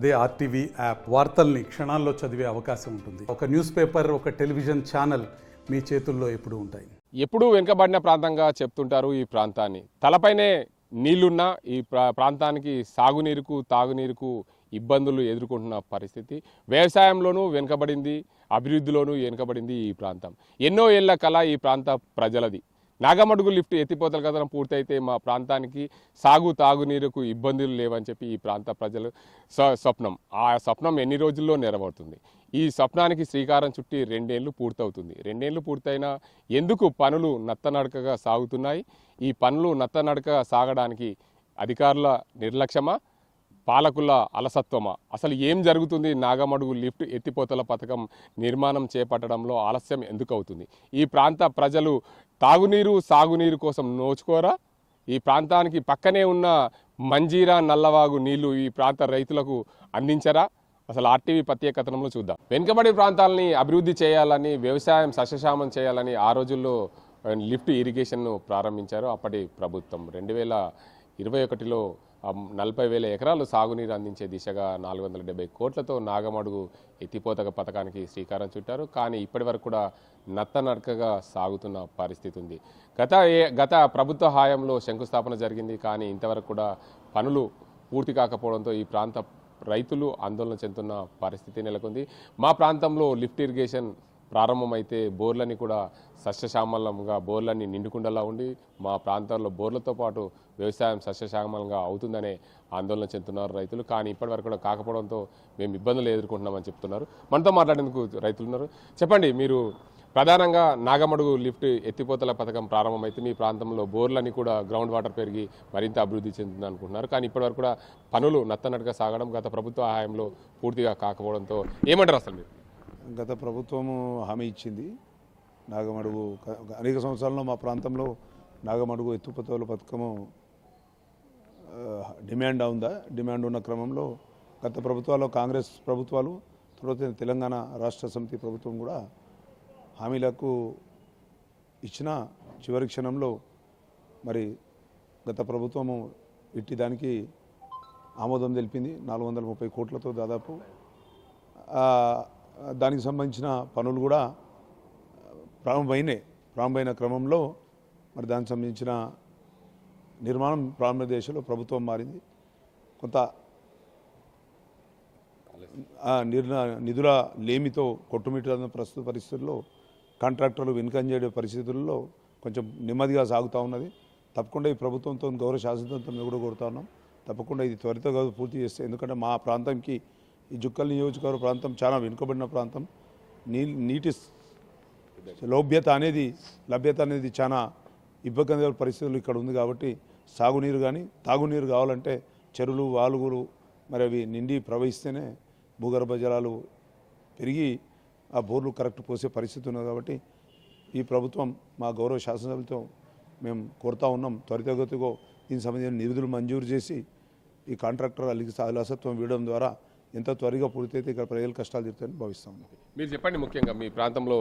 అదే RTV app వార్తల్ని క్షణాల్లో చదివే అవకాశం ఉంటుంది. ఒక న్యూస్ పేపర్, ఒక టెలివిజన్ ఛానల్ మీ చేతుల్లో ఎప్పుడూ ఉంటాయి. ఎప్పుడూ వెనుకబడిన ప్రాంతంగా చెప్తుంటారు ఈ ప్రాంతాన్ని. తలపైనే నీళ్లున్న ఈ ప్రాంతానికి సాగునీరుకు తాగునీరుకు ఇబ్బందులు ఎదుర్కొంటున్న పరిస్థితి. వ్యవసాయంలోనూ వెనుకబడింది, అభివృద్ధిలోనూ వెనుకబడింది ఈ ప్రాంతం. ఎన్నో ఏళ్ల కళ ఈ ప్రాంత ప్రజలది. నాగమడుగు లిఫ్ట్ ఎత్తిపోతల కథనం పూర్తయితే మా ప్రాంతానికి సాగు తాగునీరుకు ఇబ్బందులు లేవని చెప్పి ఈ ప్రాంత ప్రజలు స్వప్నం. ఆ స్వప్నం ఎన్ని రోజుల్లో నెరవేరుతుంది? ఈ స్వప్నానికి శ్రీకారం చుట్టి 2 ఏళ్ళు పూర్తవుతుంది. 2 ఏళ్ళు పూర్తయినా ఎందుకు పనులు నత్తనడకగా సాగుతున్నాయి? ఈ పనులు నత్తనడకగా సాగడానికి అధికారుల నిర్లక్ష్యమా, పాలకుల అలసత్వమా? అసలు ఏం జరుగుతుంది? నాగమడుగు లిఫ్ట్ ఎత్తిపోతల పథకం నిర్మాణం చేపట్టడంలో ఆలస్యం ఎందుకు అవుతుంది? ఈ ప్రాంత ప్రజలు తాగునీరు సాగునీరు కోసం నోచుకోరా? ఈ ప్రాంతానికి పక్కనే ఉన్న మంజీరా నల్లవాగు నీళ్లు ఈ ప్రాంత రైతులకు అందించరా? అసలు ఆర్టీవీ ప్రత్యేక కథనంలో చూద్దాం. వెనుకబడి ప్రాంతాలని అభివృద్ధి చేయాలని, వ్యవసాయం సస్యశ్యామం చేయాలని ఆ రోజుల్లో లిఫ్ట్ ఇరిగేషన్ను ప్రారంభించారు అప్పటి ప్రభుత్వం. 2021లో 40,000 ఎకరాలు సాగునీరు అందించే దిశగా 470 కోట్లతో నాగమడుగు ఎత్తిపోతక పథకానికి శ్రీకారం చుట్టారు. కానీ ఇప్పటి వరకు కూడా నత్తనడకగా సాగుతున్న పరిస్థితి ఉంది. గత ప్రభుత్వ హయాంలో శంకుస్థాపన జరిగింది, కానీ ఇంతవరకు కూడా పనులు పూర్తి కాకపోవడంతో ఈ ప్రాంత రైతులు ఆందోళన చెందుతున్న పరిస్థితి నెలకొంది. మా ప్రాంతంలో లిఫ్ట్ ఇరిగేషన్ ప్రారంభమైతే బోర్లని కూడా సస్యశ్యామలంగా బోర్లన్నీ నిండుకుండలా ఉండి మా ప్రాంతాల్లో బోర్లతో పాటు వ్యవసాయం సస్యశ్యామలంగా అవుతుందనే ఆందోళన చెందుతున్నారు రైతులు. కానీ ఇప్పటివరకు కూడా కాకపోవడంతో మేము ఇబ్బందులు ఎదుర్కొంటున్నామని చెప్తున్నారు. మనతో మాట్లాడేందుకు రైతులు ఉన్నారు. చెప్పండి, మీరు ప్రధానంగా నాగమడుగు లిఫ్ట్ ఎత్తిపోతల పథకం ప్రారంభమైతే మీ ప్రాంతంలో బోర్లని కూడా గ్రౌండ్ వాటర్ పెరిగి మరింత అభివృద్ధి చెందుతుంది అనుకుంటున్నారు. కానీ ఇప్పటివరకు కూడా పనులు నత్తనట్టుగా సాగడం గత ప్రభుత్వ హయాంలో పూర్తిగా కాకపోవడంతో ఏమంటారు అసలు మీరు? గత ప్రభుత్వము హామీ ఇచ్చింది. నాగమడుగు అనేక సంవత్సరాల్లో మా ప్రాంతంలో నాగమడుగు ఎత్తిపోతల పథకము డిమాండ్ ఉన్న క్రమంలో గత ప్రభుత్వాల్లో కాంగ్రెస్ ప్రభుత్వాలు, తర్వాత తెలంగాణ రాష్ట్ర సమితి ప్రభుత్వం కూడా హామీలకు ఇచ్చిన చివరి క్షణంలో మరి గత ప్రభుత్వము ఇట్టి దానికి ఆమోదం తెలిపింది. 430 కోట్లతో దాదాపు దానికి సంబంధించిన పనులు కూడా ప్రారంభమైన క్రమంలో మరి దానికి సంబంధించిన నిర్మాణం ప్రారంభ దశలో ప్రభుత్వం మారింది. కొంత నిధుల లేమితో కొట్టుమిట్టిన ప్రస్తుత పరిస్థితుల్లో కాంట్రాక్టర్లు వెనుకంజే పరిస్థితుల్లో కొంచెం నెమ్మదిగా సాగుతూ ఉన్నది. తప్పకుండా ఈ ప్రభుత్వంతో గౌరవ శాసనసభ్యులతో మేము కూడా కోరుతా ఉన్నాం. తప్పకుండా ఇది త్వరితగా పూర్తి చేస్తే, ఎందుకంటే మా ప్రాంతంకి ఈ జుక్కల్ నియోజకవర్గ ప్రాంతం చాలా వెనుకబడిన ప్రాంతం. నీటి లభ్యత అనేది చాలా ఇబ్బందికర పరిస్థితులు ఇక్కడ ఉంది. కాబట్టి సాగునీరు కానీ తాగునీరు కావాలంటే చెరువులు వాలుగులు మరి అవి నిండి ప్రవహిస్తేనే భూగర్భ జలాలు పెరిగి ఆ బోర్లు కరెక్ట్ పోసే పరిస్థితి ఉన్నది. కాబట్టి ఈ ప్రభుత్వం మా గౌరవ శాసనసభ్యులతో మేము కోరుతా ఉన్నాం, త్వరితగతిగా దీనికి సంబంధించిన నిధులు మంజూరు చేసి ఈ కాంట్రాక్టర్ అలసత్వం వీయడం ద్వారా ఎంత త్వరగా పూర్తయితే ఇక్కడ ప్రజల కష్టాలు తీరుతాయని భావిస్తాం. మీరు చెప్పండి, ముఖ్యంగా మీ ప్రాంతంలో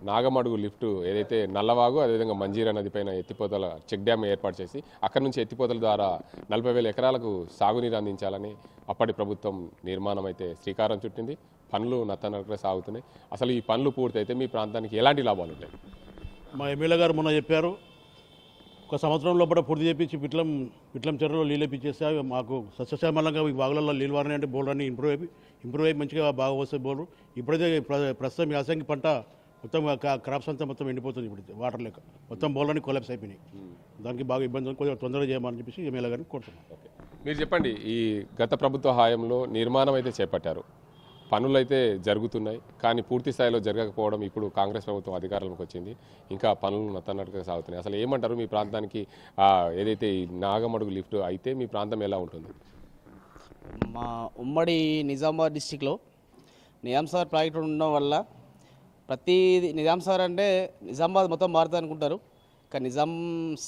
నాగమడుగు లిఫ్ట్ ఏదైతే నల్లవాగు, అదేవిధంగా మంజీరా నది పైన ఎత్తిపోతల చెక్ డ్యామ్ ఏర్పాటు చేసి అక్కడి నుంచి ఎత్తిపోతల ద్వారా 40,000 ఎకరాలకు సాగునీరు అందించాలని అప్పటి ప్రభుత్వం నిర్మాణం అయితే శ్రీకారం చుట్టింది. పనులు నత్తనడకగా సాగుతున్నాయి. అసలు ఈ పనులు పూర్తయితే మీ ప్రాంతానికి ఎలాంటి లాభాలు ఉంటాయి? మా ఎమ్మెల్యే గారు మొన్న చెప్పారు, 1 సంవత్సరం లోపల పూర్తి చేపించి పిట్లం చెరువులో నీళ్ళు ఇప్పించేస్తే మాకు సస్యశ్యామలంగా ఈ వాగులలో నీళ్ళు వారిని అంటే బోర్లు అన్నీ ఇంప్రూవ్ అయ్యి మంచిగా బాగా వస్తాయి బోర్లు. ఇప్పుడైతే ప్రస్తుతం యాసంగి పంట మొత్తం క్రాప్స్ అంతా మొత్తం ఎండిపోతుంది. ఇప్పుడు వాటర్ లేక మొత్తం బోర్లన్నీ కొలాప్స్ అయిపోయినాయి. దానికి బాగా ఇబ్బంది, కొంచెం తొందరగా చేయమని చెప్పేసి ఎమ్మెల్యే గారిని కోరుతున్నాం. మీరు చెప్పండి, ఈ గత ప్రభుత్వ హయాంలో నిర్మాణం అయితే చేపట్టారు, పనులు అయితే జరుగుతున్నాయి, కానీ పూర్తి స్థాయిలో జరగకపోవడం ఇప్పుడు కాంగ్రెస్ ప్రభుత్వం అధికారంలోకి వచ్చింది, ఇంకా పనులు నత్తనట్టుగా సాగుతున్నాయి. అసలు ఏమంటారు? మీ ప్రాంతానికి ఏదైతే ఈ నాగమడుగు లిఫ్ట్ అయితే మీ ప్రాంతం ఎలా ఉంటుంది? మా ఉమ్మడి నిజామాబాద్ డిస్టిక్లో నిజాం సార్ ప్రాజెక్టు ఉండడం వల్ల ప్రతి నిజాం సార్ అంటే నిజామాబాద్ మొత్తం మారుతుంది అనుకుంటారు, కానీ నిజాం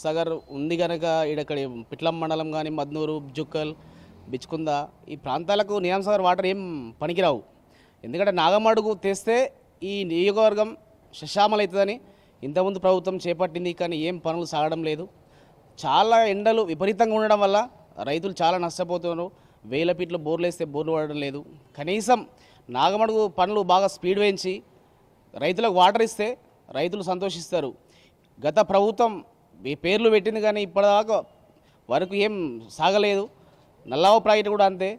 సాగర్ ఉంది కనుక ఇక్కడ పిట్లం మండలం కానీ మద్నూరు, జుక్కల్, బిచ్కుంద ఈ ప్రాంతాలకు నిజాం సాగర్ వాటర్ ఏం పనికిరావు. ఎందుకంటే నాగమడుగు తెస్తే ఈ నియోజకవర్గం సస్యశ్యామలవుతుందని ఇంతకుముందు ప్రభుత్వం చేపట్టింది, కానీ ఏం పనులు సాగడం లేదు. చాలా ఎండలు విపరీతంగా ఉండడం వల్ల రైతులు చాలా నష్టపోతున్నారు. వేల ఫీట్లు బోర్లు వేస్తే బోర్లు పడడం లేదు. కనీసం నాగమడుగు పనులు బాగా స్పీడ్ వేయించి రైతులకు వాటర్ ఇస్తే రైతులు సంతోషిస్తారు. గత ప్రభుత్వం ఈ పేర్లు పెట్టింది కానీ ఇప్పటిదాకా వరకు ఏం సాగలేదు. నల్లవ ప్రాజెక్టు కూడా అంతే,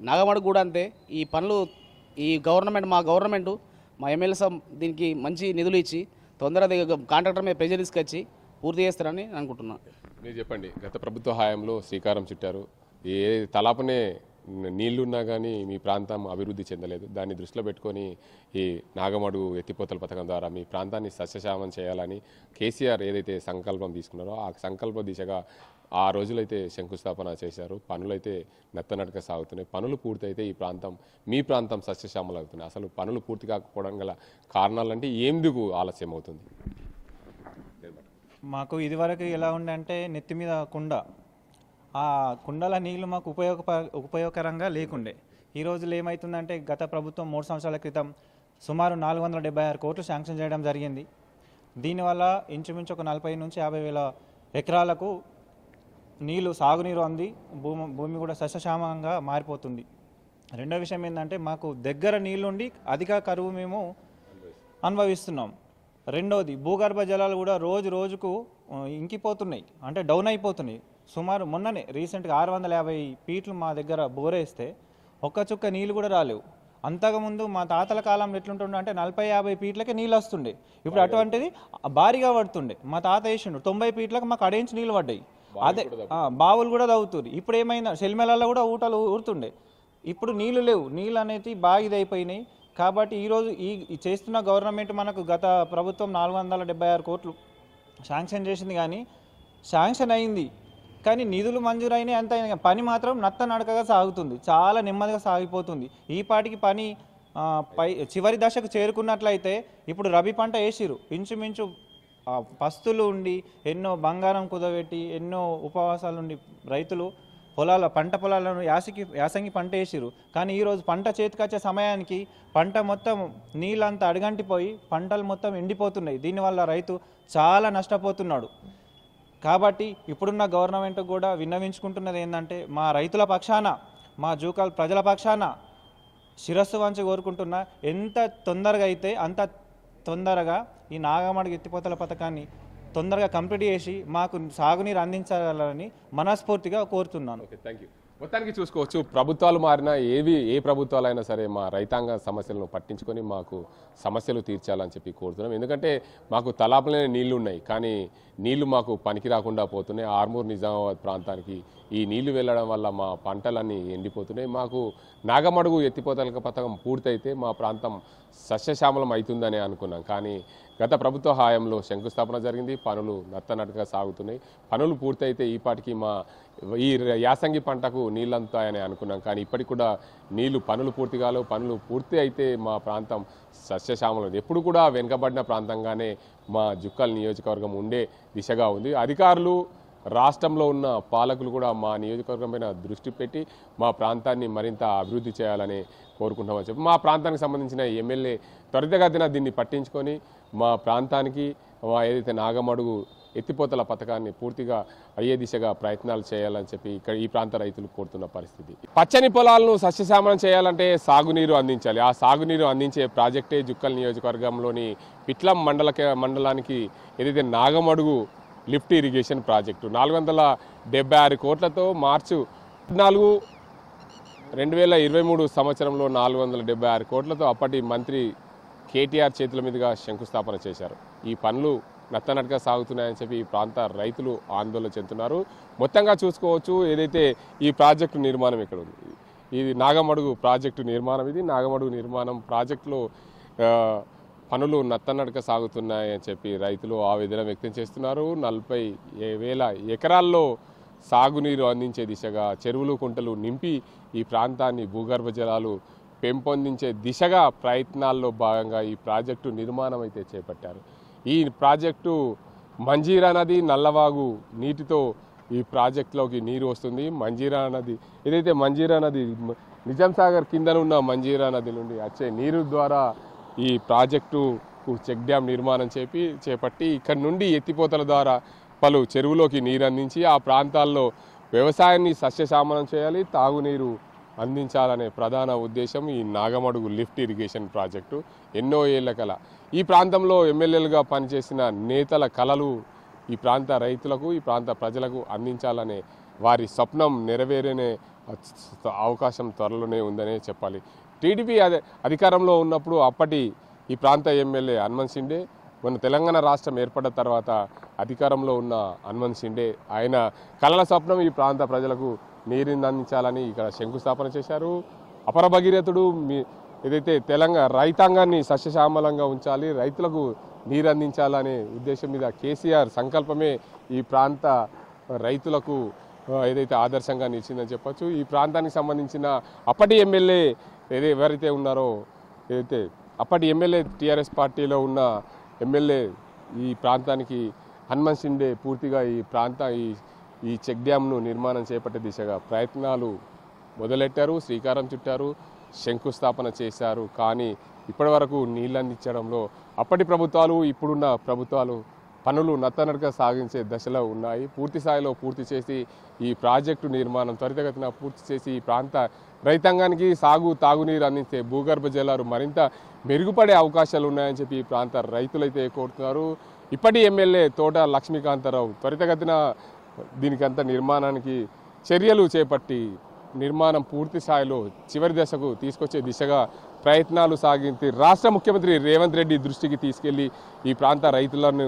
నాగమడుగు కూడా అంతే. ఈ పనులు ఈ మా గవర్నమెంట్ మా ఎమ్మెల్యే దీనికి మంచి నిధులు ఇచ్చి తొందరగా కాంట్రాక్టర్ మీద ప్రెజర్ తీసుకొచ్చి పూర్తి చేస్తారని అనుకుంటున్నాను. మీరు చెప్పండి, గత ప్రభుత్వ హయాంలో శ్రీకారం చుట్టారు. ఏ తలాపనే నీళ్లున్నా కానీ మీ ప్రాంతం అభివృద్ధి చెందలేదు. దాన్ని దృష్టిలో పెట్టుకొని ఈ నాగమడుగు ఎత్తిపోతల పథకం ద్వారా మీ ప్రాంతాన్ని సస్యశ్యామం చేయాలని కేసీఆర్ ఏదైతే సంకల్పం తీసుకున్నారో ఆ సంకల్ప దిశగా ఆ రోజులైతే శంకుస్థాపన చేశారు. పనులైతే నత్తనడక సాగుతున్నాయి. పనులు పూర్తయితే మీ ప్రాంతం సస్యశ్యామలు అవుతున్నాయి. అసలు పనులు పూర్తి కాకపోవడం గల కారణాలంటే ఎందుకు ఆలస్యం అవుతుంది? మాకు ఇదివరకు ఎలా ఉందంటే నెత్తి మీద కుండ, ఆ కుండల నీళ్లు మాకు ఉపయోగకరంగా లేకుండే. ఈ రోజులు ఏమవుతుందంటే గత ప్రభుత్వం 3 సంవత్సరాల క్రితం సుమారు 476 కోట్లు శాంక్షన్ చేయడం జరిగింది. దీనివల్ల ఇంచుమించు ఒక 40 నుంచి 50 వేల ఎకరాలకు నీళ్లు సాగునీరు అంది భూమి కూడా సస్యశ్యామంగా మారిపోతుంది. రెండో విషయం ఏంటంటే మాకు దగ్గర నీళ్ళుండి అధిక కరువు మేము అనుభవిస్తున్నాం. రెండోది భూగర్భ జలాలు కూడా రోజుకు ఇంకిపోతున్నాయి, అంటే డౌన్ అయిపోతున్నాయి. సుమారు మొన్ననే రీసెంట్గా 650 ఫీట్లు మా దగ్గర బోరేస్తే ఒక్క చుక్క నీళ్ళు కూడా రాలేవు. అంతకుముందు మా తాతల కాలంలో ఎట్లుంటుండే అంటే 40-50 ఫీట్లకే నీళ్ళు వస్తుండే. ఇప్పుడు అటువంటిది భారీగా పడుతుండే. మా తాత వేసిండు 90 ఫీట్లకు మాకు అడేంచి నీళ్ళు పడ్డాయి. అదే బావులు కూడా తవ్వుతుంది. ఇప్పుడు ఏమైందా సెల్మెలలో కూడా ఊటలు ఊరుతుండే. ఇప్పుడు నీళ్లు లేవు, నీళ్ళు అనేది బాగా ఇదైపోయినాయి. కాబట్టి ఈరోజు ఈ చేస్తున్న గవర్నమెంట్ మనకు గత ప్రభుత్వం 476 కోట్లు శాంక్షన్ చేసింది, కానీ శాంక్షన్ అయింది కానీ నిధులు మంజూరైనాయి అంత పని మాత్రం నత్తనడకగా సాగుతుంది, చాలా నెమ్మదిగా సాగిపోతుంది. ఈ పాటికి పని చివరి దశకు చేరుకున్నట్లయితే ఇప్పుడు రబీ పంట వేసిరు, ఇంచుమించు పస్తులు ఉండి ఎన్నో బంగారం కుదబెట్టి ఎన్నో ఉపవాసాలు ఉండి రైతులు పంట పొలాలను యాసంగి పంట వేసిరు. కానీ ఈరోజు పంట చేతికొచ్చే సమయానికి పంట మొత్తం నీళ్ళంతా అడగంటిపోయి పంటలు మొత్తం ఎండిపోతున్నాయి. దీనివల్ల రైతు చాలా నష్టపోతున్నాడు. కాబట్టి ఇప్పుడున్న గవర్నమెంట్ కూడా విన్నవించుకుంటున్నది ఏంటంటే మా రైతుల పక్షాన, మా జూకాల్ ప్రజల పక్షాన శిరస్సు వంచి కోరుకుంటున్నా, ఎంత తొందరగా అయితే అంత తొందరగా ఈ నాగమడుగు ఎత్తిపోతల పథకాన్ని తొందరగా కంప్లీట్ చేసి మాకు సాగునీరు అందించాలని మనస్ఫూర్తిగా కోరుతున్నాను. Okay, thank you. మొత్తానికి చూసుకోవచ్చు, ప్రభుత్వాలు మారినా ఏ ప్రభుత్వాలైనా సరే మా రైతాంగ సమస్యలను పట్టించుకొని మాకు సమస్యలు తీర్చాలని చెప్పి కోరుతున్నాం. ఎందుకంటే మాకు తలాపలనే నీళ్లు ఉన్నాయి, కానీ నీళ్లు మాకు పనికి రాకుండా పోతున్నాయి. ఆర్మూర్ నిజామాబాద్ ప్రాంతానికి ఈ నీళ్లు వెళ్ళడం వల్ల మా పంటలన్నీ ఎండిపోతున్నాయి. మాకు నాగమడుగు ఎత్తిపోతల పథకం పూర్తయితే మా ప్రాంతం సస్యశ్యామలం అవుతుందని అనుకున్నాం. కానీ గత ప్రభుత్వ హయాంలో శంకుస్థాపన జరిగింది, పనులు నత్తనట్టుగా సాగుతున్నాయి. పనులు పూర్తయితే ఈపాటికి ఈ యాసంగి పంటకు నీళ్ళు అందుతాయని అనుకున్నాం. కానీ ఇప్పటికి కూడా పనులు పూర్తి కాలేవు. పనులు పూర్తి అయితే మా ప్రాంతం సస్యశ్యామలం, ఎప్పుడు కూడా వెనుకబడిన ప్రాంతంగానే మా జుక్కల్ నియోజకవర్గం ఉండే దిశగా ఉంది. అధికారులు, రాష్ట్రంలో ఉన్న పాలకులు కూడా మా నియోజకవర్గం పైన దృష్టి పెట్టి మా ప్రాంతాన్ని మరింత అభివృద్ధి చేయాలని కోరుకుంటామని చెప్పి మా ప్రాంతానికి సంబంధించిన ఎమ్మెల్యే త్వరితగతిన దీన్ని పట్టించుకొని మా ప్రాంతానికి ఏదైతే నాగమడుగు ఎత్తిపోతల పథకాన్ని పూర్తిగా అయ్యే దిశగా ప్రయత్నాలు చేయాలని చెప్పి ఇక్కడ ఈ ప్రాంత రైతులు కోరుతున్న పరిస్థితి. పచ్చని పొలాలను సస్యశ్యామలం చేయాలంటే సాగునీరు అందించాలి. ఆ సాగునీరు అందించే ప్రాజెక్టే జుక్కల్ నియోజకవర్గంలోని పిట్లం మండలానికి ఏదైతే నాగమడుగు లిఫ్ట్ ఇరిగేషన్ ప్రాజెక్టు 476 కోట్లతో మార్చి 14, 2023 సంవత్సరంలో 476 కోట్లతో అప్పటి మంత్రి కేటీఆర్ చేతుల మీదుగా శంకుస్థాపన చేశారు. ఈ పనులు నత్తనట్టుగా సాగుతున్నాయని చెప్పి ఈ ప్రాంత రైతులు ఆందోళన చెందుతున్నారు. మొత్తంగా చూసుకోవచ్చు, ఏదైతే ఈ ప్రాజెక్టు నిర్మాణం ఇక్కడ ఉంది, ఇది నాగమడుగు ప్రాజెక్టు నిర్మాణం. ఇది నాగమడుగు నిర్మాణం ప్రాజెక్టులో పనులు నత్తనడక సాగుతున్నాయని చెప్పి రైతులు ఆవేదన వ్యక్తం చేస్తున్నారు. 40,000 ఎకరాల్లో సాగునీరు అందించే దిశగా చెరువులు, కుంటలు నింపి ఈ ప్రాంతాన్ని భూగర్భ జలాలు పెంపొందించే దిశగా ప్రయత్నాల్లో భాగంగా ఈ ప్రాజెక్టు నిర్మాణం అయితే చేపట్టారు. ఈ ప్రాజెక్టు మంజీరా నది, నల్లవాగు నీటితో ఈ ప్రాజెక్టులోకి నీరు వస్తుంది. మంజీరా నది ఏదైతే మంజీరా నది నిజాం సాగర్ కింద ఉన్న మంజీరా నది నుండి వచ్చే నీరు ద్వారా ఈ ప్రాజెక్టుకు చెక్ డ్యామ్ నిర్మాణం చేపట్టి ఇక్కడ నుండి ఎత్తిపోతల ద్వారా పలు చెరువులోకి నీరు అందించి ఆ ప్రాంతాల్లో వ్యవసాయాన్ని సస్యశ్యామలం చేయాలి, తాగునీరు అందించాలనే ప్రధాన ఉద్దేశం ఈ నాగమడుగు లిఫ్ట్ ఇరిగేషన్ ప్రాజెక్టు. ఎన్నో ఏళ్ల కల ఈ ప్రాంతంలో ఎమ్మెల్యేలుగా పనిచేసిన నేతల కలలు ఈ ప్రాంత రైతులకు, ఈ ప్రాంత ప్రజలకు అందించాలనే వారి స్వప్నం నెరవేరనే అవకాశం త్వరలోనే ఉందనే చెప్పాలి. టీడీపీ అధికారంలో ఉన్నప్పుడు అప్పటి ఈ ప్రాంత ఎమ్మెల్యే హనుమంత్ షిండే, మన తెలంగాణ రాష్ట్రం ఏర్పడ్డ తర్వాత అధికారంలో ఉన్న హనుమంత్ షిండే ఆయన కలల స్వప్నం ఈ ప్రాంత ప్రజలకు నీరుని అందించాలని ఇక్కడ శంకుస్థాపన చేశారు. అపర భగీరథుడు ఏదైతే తెలంగాణ రైతాంగాన్ని సస్యశ్యామలంగా ఉంచాలి, రైతులకు నీరు అందించాలనే ఉద్దేశం మీద కేసీఆర్ సంకల్పమే ఈ ప్రాంత రైతులకు ఏదైతే ఆదర్శంగా నిలిచిందని చెప్పొచ్చు. ఈ ప్రాంతానికి సంబంధించిన అప్పటి ఎమ్మెల్యే ఎవరైతే ఉన్నారో, ఏదైతే అప్పటి ఎమ్మెల్యే టీఆర్ఎస్ పార్టీలో ఉన్న ఎమ్మెల్యే ఈ ప్రాంతానికి హనుమంత్ షిండే పూర్తిగా ఈ చెక్ డ్యామ్ను నిర్మాణం చేపట్టే దిశగా ప్రయత్నాలు మొదలెట్టారు, శ్రీకారం చుట్టారు, శంకుస్థాపన చేశారు. కానీ ఇప్పటి వరకు నీళ్ళు అందించడంలో అప్పటి ప్రభుత్వాలు ఇప్పుడున్న ప్రభుత్వాలు పనులు నత్తనడక సాగించే దశలో ఉన్నాయి. పూర్తి స్థాయిలో పూర్తి చేసి ఈ ప్రాజెక్టు నిర్మాణం త్వరితగతిన పూర్తి చేసి ఈ ప్రాంత రైతాంగానికి తాగునీరు అందించే భూగర్భ జలాలు మరింత మెరుగుపడే అవకాశాలు ఉన్నాయని చెప్పి ఈ ప్రాంత రైతులైతే కోరుతున్నారు. ఇప్పటి ఎమ్మెల్యే తోట లక్ష్మీకాంతారావు త్వరితగతిన దీనికంతా నిర్మాణానికి చర్యలు చేపట్టి నిర్మాణం పూర్తి స్థాయిలో చివరి దశకు తీసుకొచ్చే దిశగా ప్రయత్నాలు సాగించి రాష్ట్ర ముఖ్యమంత్రి రేవంత్ రెడ్డి దృష్టికి తీసుకెళ్లి ఈ ప్రాంత రైతులను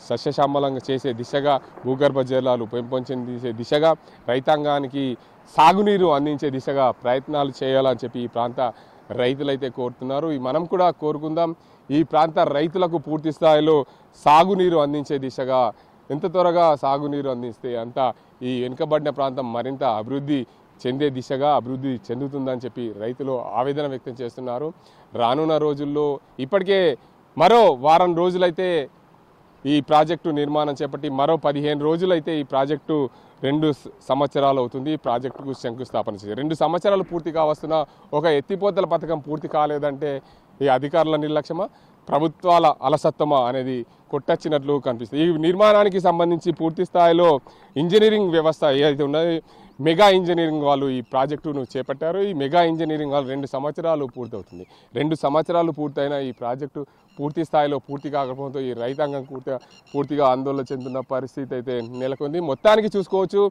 సస్యశ్యామలంగా చేసే దిశగా, భూగర్భ జలాలు పెంపొందించే దిశగా, రైతాంగానికి సాగునీరు అందించే దిశగా ప్రయత్నాలు చేయాలని చెప్పి ఈ ప్రాంత రైతులైతే కోరుతున్నారు. మనం కూడా కోరుకుందాం. ఈ ప్రాంత రైతులకు పూర్తి స్థాయిలో సాగునీరు అందించే దిశగా, ఎంత త్వరగా సాగునీరు అందిస్తే అంత ఈ వెనుకబడిన ప్రాంతం మరింత అభివృద్ధి చెందే దిశగా అభివృద్ధి చెందుతుందని చెప్పి రైతులు ఆవేదన వ్యక్తం చేస్తున్నారు. రానున్న రోజుల్లో ఇప్పటికే మరో వారం రోజులైతే ఈ ప్రాజెక్టు నిర్మాణం చేపట్టి మరో 15 రోజులైతే ఈ ప్రాజెక్టు 2 సంవత్సరాలు అవుతుంది. ఈ ప్రాజెక్టుకు శంకుస్థాపన చేసి 2 సంవత్సరాలు పూర్తి కావస్తున్న ఒక ఎత్తిపోతల పథకం పూర్తి కాలేదంటే ఈ అధికారుల నిర్లక్ష్యమా, ప్రభుత్వాల అలసత్వమా అనేది కొట్టచ్చినట్లు కనిపిస్తుంది. ఈ నిర్మాణానికి సంబంధించి పూర్తి స్థాయిలో ఇంజనీరింగ్ వ్యవస్థ ఏదైతే ఉన్నది, మెగా ఇంజనీరింగ్ వాళ్ళు ఈ ప్రాజెక్టును చేపట్టారు. ఈ మెగా ఇంజనీరింగ్ వాళ్ళు 2 సంవత్సరాలు పూర్తవుతుంది. 2 సంవత్సరాలు పూర్తయిన ఈ ప్రాజెక్టు పూర్తి స్థాయిలో పూర్తి కాకపోతే ఈ రైతాంగం పూర్తిగా ఆందోళన చెందుతున్న పరిస్థితి అయితే నెలకొంది. మొత్తానికి చూసుకోవచ్చు,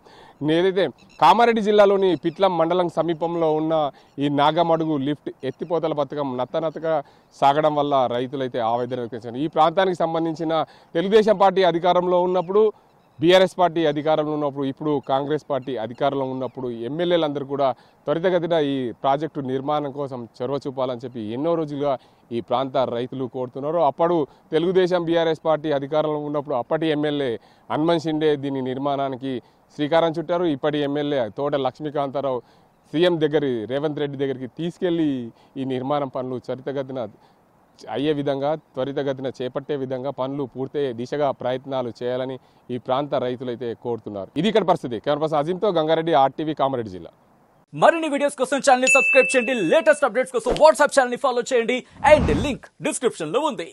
ఏదైతే కామారెడ్డి జిల్లాలోని పిట్లం మండలం సమీపంలో ఉన్న ఈ నాగమడుగు లిఫ్ట్ ఎత్తిపోతల పథకం నత్తనత్తగా సాగడం వల్ల రైతులైతే ఆవేదన వ్యక్తం చేశారు. ఈ ప్రాంతానికి సంబంధించిన తెలుగుదేశం పార్టీ అధికారంలో ఉన్నప్పుడు, బీఆర్ఎస్ పార్టీ అధికారంలో ఉన్నప్పుడు, ఇప్పుడు కాంగ్రెస్ పార్టీ అధికారంలో ఉన్నప్పుడు ఎమ్మెల్యేలందరూ కూడా త్వరితగతిన ఈ ప్రాజెక్టు నిర్మాణం కోసం చొరవ చూపాలని చెప్పి ఎన్నో రోజులుగా ఈ ప్రాంత రైతులు కోరుతున్నారు. అప్పుడు తెలుగుదేశం బీఆర్ఎస్ పార్టీ అధికారంలో ఉన్నప్పుడు అప్పటి ఎమ్మెల్యే హనుమంత్ షిండే దీని నిర్మాణానికి శ్రీకారం చుట్టారు. ఇప్పటి ఎమ్మెల్యే తోట లక్ష్మీకాంతారావు సీఎం రేవంత్ రెడ్డి దగ్గరికి తీసుకెళ్లి ఈ నిర్మాణం పనులు అయ్యే విధంగా, త్వరితగతిన చేపట్టే విధంగా పనులు పూర్తయ్యే దిశగా ప్రయత్నాలు చేయాలని ఈ ప్రాంత రైతులైతే కోరుతున్నారు. ఇది ఇక్కడ పరిస్థితి. కెమెరా పర్సన్ అజీంతో గంగారెడ్డి, RTV, కామారెడ్డి జిల్లా. మరిన్ని వీడియోస్ కోసం ఛానల్ ని సబ్స్క్రైబ్ చేయండి, లేటెస్ట్ అప్డేట్స్ కోసం వాట్సాప్ ఛానల్ ని ఫాలో చేయండి అండ్ లింక్ డిస్క్రిప్షన్ లో ఉంది.